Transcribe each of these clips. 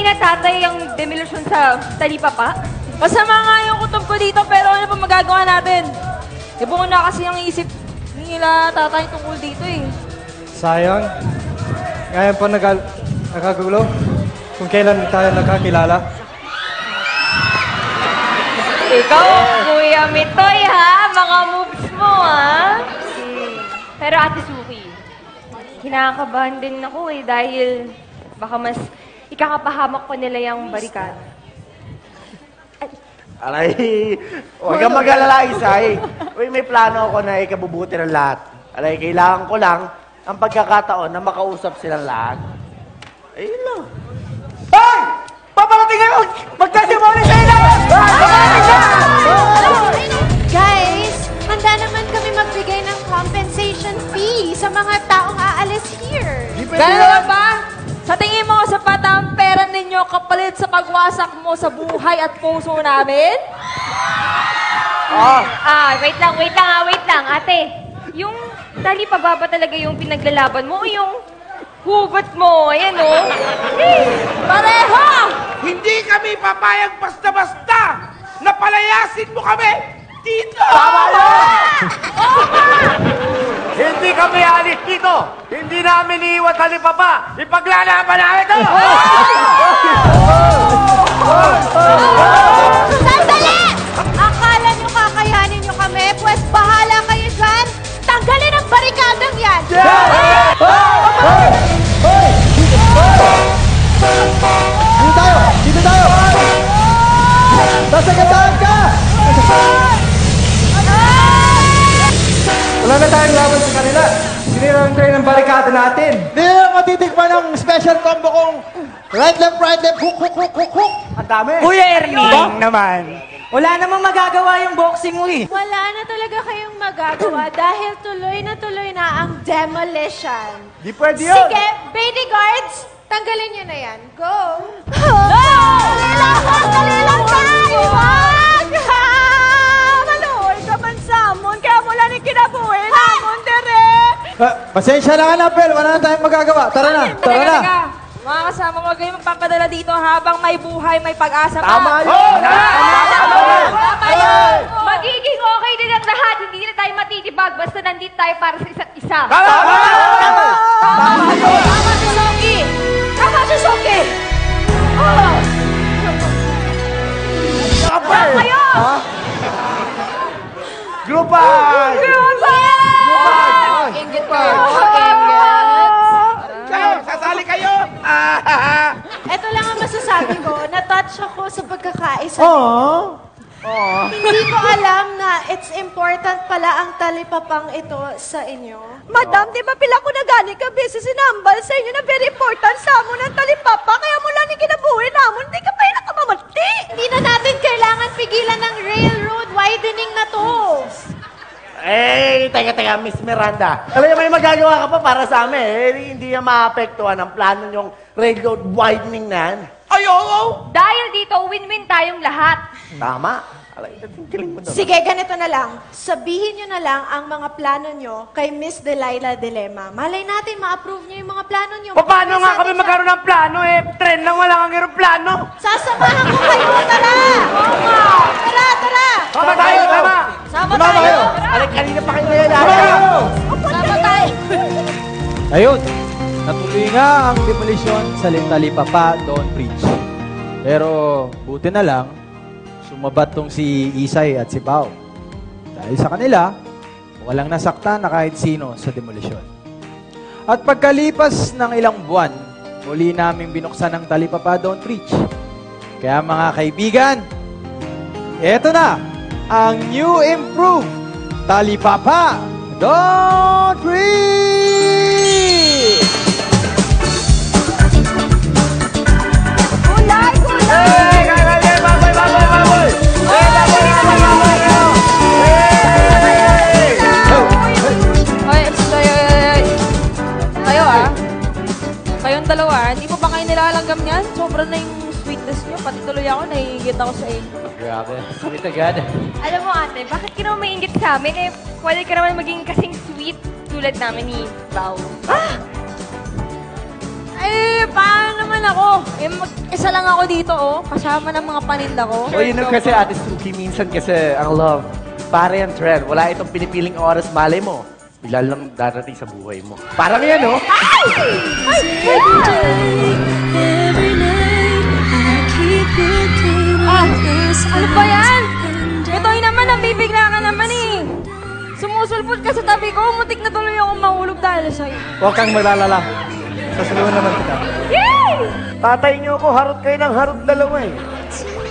na tatay ang demolition sa talipapa? Masama nga yung kutob ko dito, pero ano pa magagawa natin? Ibuo na kasi ang isip nila tatay tungkol dito eh. Sayang. Ngayon pa nakagulo kung kailan tayo nagkakilala. Ikaw, Kuya Mitoy, ha? Mga moves mo, ha? Pero Ate Suki, kinakabahan din ako eh dahil baka mas ikakapahamak pa nila yung barikada. Alay, huwag kang mag-alala, Isay. Uy, may plano ako na ikabubuti ng lahat. Alay, kailangan ko lang ang pagkakataon na makausap silang lahat. Ayun lang. Hoy! Paparating kayo! Magkasimuli sa ilan! Guys, handa naman kami magbigay ng compensation fee sa mga taong aalis here. Gano'n ba? Sa tingin mo, sapat ang pera ninyo kapalit sa pagwasak mo sa buhay at puso namin? Wait lang, ate. Yung talipapa ba talaga yung pinaglalaban mo o yung hugot mo? Ayan, oh. Pareho! Hindi kami papayag basta-basta na palayasin mo kami dito! Tama yun! Hindi kami alis dito! Hindi namin iiwan talipapa! Ipaglalaban namin ito! Sandali! Akala nyo kakayanin nyo kami? Pues bahala kayo dyan! Tanggalin ang barikadang yan! Dito tayo! Nasa gandaan ka! Wala na tayong laban sa kanila. Sinira ang train ng barikada natin. Hindi na matitikman ng special combo kong right, left, hook, hook, hook, hook, hook. Ang dami! Kuya Ernie naman. Wala namang magagawa yung boxing mo eh. Wala na talaga kayong magagawa dahil tuloy na ang demolition. Di pwede yun! Sige, baby guards, tanggalin nyo na yan. Go! Dali lang tayo! Wag! Maloy ka man samon, kaya mula ni kinabuhin namon, dere! Pasensya na ka na, Pel. Wala na tayong magagawa. Tara na. Mga kasama mo, kayo magpapadala dito habang may buhay, may pag-asa pa. Tama yun! Tama yun! Magiging okay din ang lahat. Hindi na tayo matitibag basta nandito tayo para sa isa't isa. Tama si Soki! Tama si Soki! Kapal! Kayo! Glupay! Inggit kayo. Sasali kayo! Ito lang ang masasabi ko. Na-touch ako sa pagkakaisa. Hindi ko alam na it's important pala ang talipapang ito sa inyo. Madam, di ba pila ko na gani ka beses sinambal sa inyo na very important sa mo ng talipapa kaya mula ni kinabuhi namon, di ka pa yung nakamamati. Hindi na natin kailangan pigilan ng railroad widening na to. Teka, Miss Miranda. Alam niyo, may magagawa ka pa para sa amin. Hindi niya maapektuhan ang plano niyong railroad widening na yan. Ay, oo! Dahil dito, win-win tayong lahat. Tama. Alay, kiling mo doon. Sige, ganito na lang. Sabihin nyo na lang ang mga plano nyo kay Miss Delilah Dilema. Malay natin, ma-approve nyo yung mga plano nyo. Paano nga kami magkaroon ng plano eh? Tren lang, wala kang aeroplano. Sasamahan ko kayo, tara! Tara! Sama tayo, tama! Sama tayo! Alay, kanina pa kayo yan. Sama tayo! Ayun. Natuloy nga ang demolition sa Talipapa Dawn Bridge. Pero buti na lang, sumabat tong si Isay at si Pao. Dahil sa kanila, walang nasaktan na kahit sino sa demolition. At pagkalipas ng ilang buwan, muli naming binuksan ang Talipapa Dawn Bridge. Kaya mga kaibigan, eto na ang new improved Talipapa Dawn Bridge! Kayong dalawa, hindi po ba kayo nilalanggam niyan? Sobra na yung sweetness niyo. Pati tuloy ako, naiingit ako sa inyo. Grabe, sweet agad. Alam mo ate, bakit ka naman maingit sa amin? Eh, pwede ka naman maging kasing sweet tulad namin ni Bao. Ay, Eh, paano naman ako? Eh, mag-isa lang ako dito, oh. Kasama ng mga paninda ko. O yun yung kasi Ate Suki, minsan kasi ang love, pare ang trend. Wala itong pinipiling oras, malay mo. Bigla lang darating sa buhay mo. Parang yan, oh. Ano ba yan? Ito'y naman, nabibigla ka naman eh. Sumusulpot ka sa tabi ko, mutik na tuloy ako mahulog dahil sa'yo. Huwag kang malalala. Sasaluhan naman kita. Yay! Tatay niyo ako, harot kayo ng harot dalawa eh.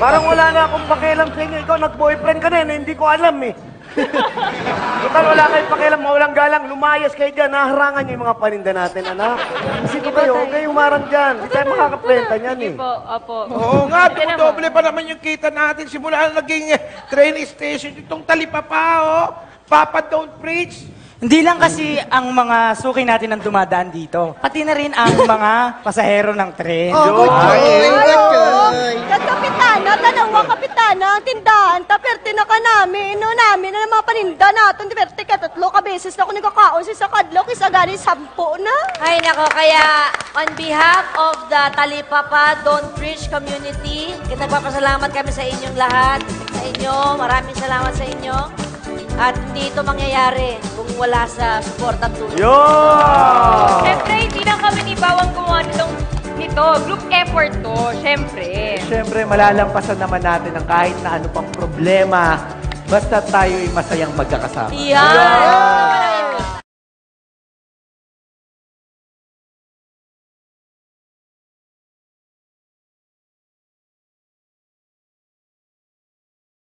Parang wala na akong pakialam sa inyo. Ikaw, nag-boyfriend ka na eh, hindi ko alam eh. Total, wala kayong pakialam, mawalang galang. Lumayas kayo dyan, naharangan niyo yung mga paninda natin, anak. Kasi ko kayo, huwag kayong umarang dyan. Hindi tayo makakaplenta niyan eh. Opo. Oo nga, doble pa naman yung kita natin. Simula na naging train station itong talipapa, oh. Papa, don't preach. Hindi lang kasi ang mga suki natin ang dumadaan dito. Pati na rin ang mga pasahero ng tren. Kapitana, dalawang kapitana, ang tindahan, taperte na ka namin, namin na ng mga paninda natin, taperte ka, 3 ka beses na ako nagkakaon sa kadlaw, kisa gani 10 na. Ay, nako, kaya on behalf of the Talipapa Don't Preach community, nagpapasalamat kami sa inyong lahat, sa inyo, maraming salamat sa inyo. At hindi ito mangyayari kung wala sa support at tulong. Siyempre, hindi lang kami ni Bawang gumawa nito. Group effort to, siyempre. Siyempre, malalampasan naman natin ang kahit na ano pang problema. Basta tayo ay masayang magkakasama. Yan!